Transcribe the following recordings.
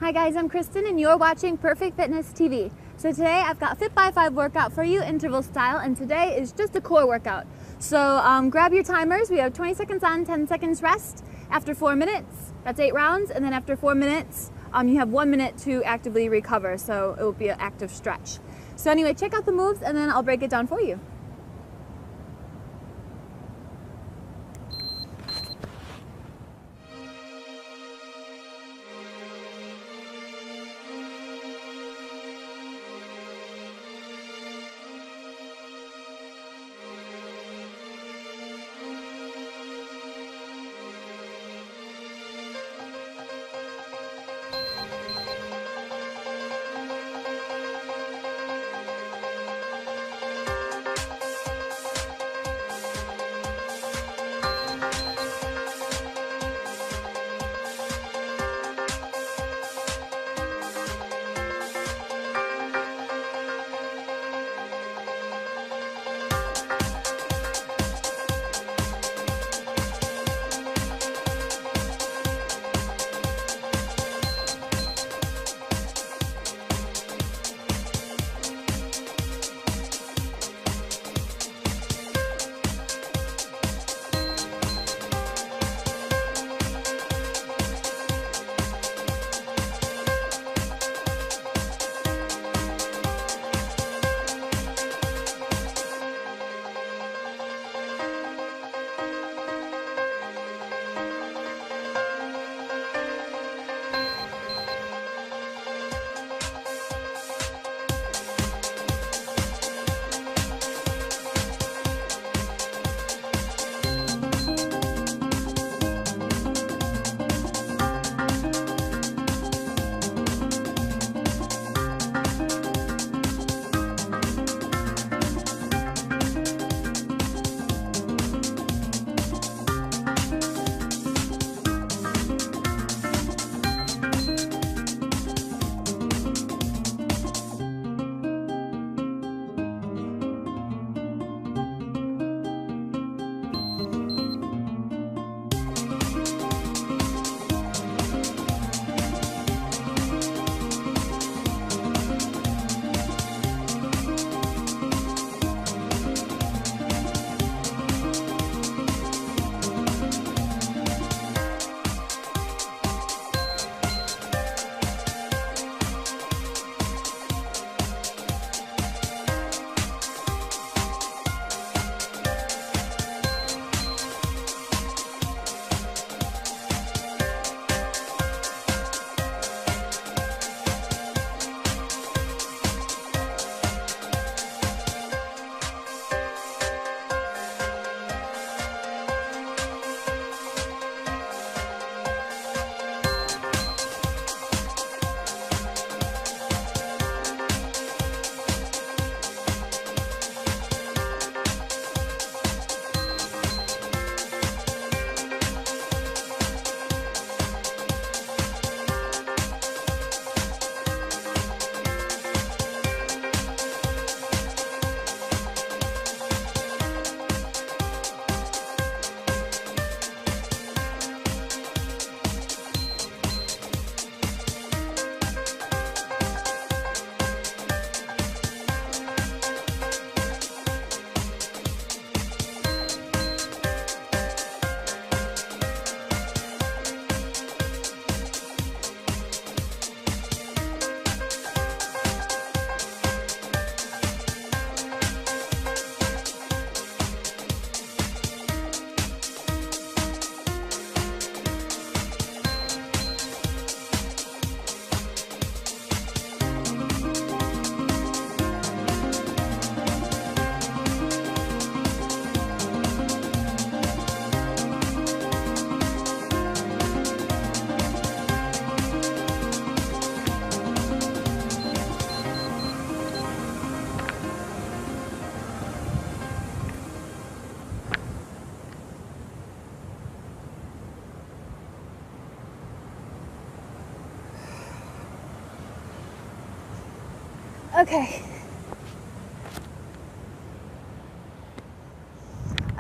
Hi guys, I'm Kristen and you're watching Perfect Fitness TV. So today I've got Fit by 5 workout for you, interval style, and today is just a core workout. So grab your timers. We have 20 seconds on, 10 seconds rest. After 4 minutes, that's 8 rounds, and then after 4 minutes, you have 1 minute to actively recover, so it will be an active stretch. So anyway, check out the moves and then I'll break it down for you.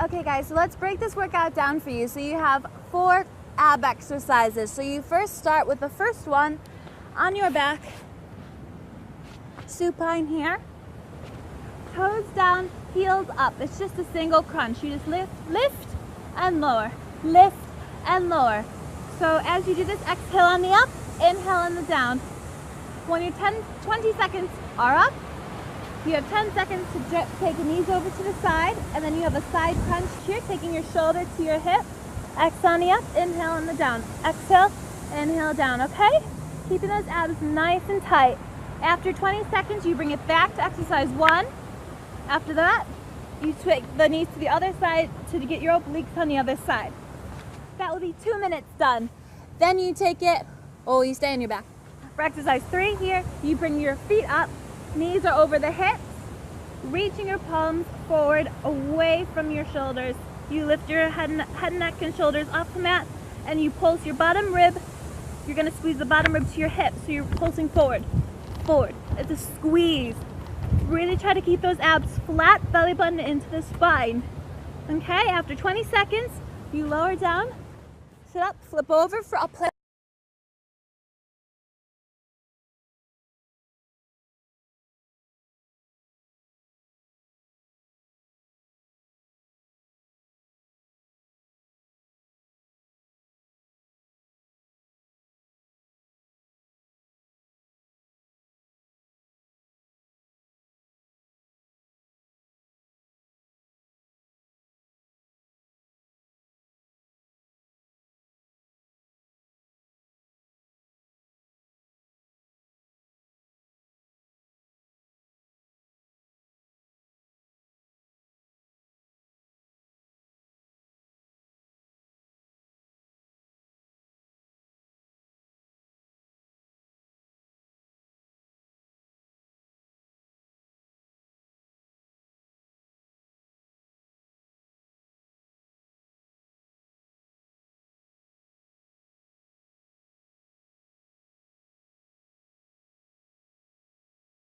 Okay guys, so let's break this workout down for you. So you have 4 ab exercises. So you first start with the first one, on your back, supine here, toes down, heels up. It's just a single crunch. You just lift and lower, lift and lower. So as you do this, exhale on the up, inhale on the down. When your 20 seconds are up, you have 10 seconds to take the knees over to the side, and then you have a side crunch here, taking your shoulder to your hip. Exhale on the up, inhale on the down. Exhale, inhale down, okay? Keeping those abs nice and tight. After 20 seconds, you bring it back to exercise 1. After that, you switch the knees to the other side to get your obliques on the other side. That will be 2 minutes done. Then you take it, you stay on your back. For exercise 3 here, you bring your feet up, knees are over the hips, reaching your palms forward away from your shoulders. You lift your head, neck, and shoulders off the mat, and you pulse your bottom rib. You're gonna squeeze the bottom rib to your hip, so you're pulsing forward, forward. It's a squeeze. Really try to keep those abs flat, belly button into the spine. Okay, after 20 seconds, you lower down, sit up, flip over for a plank.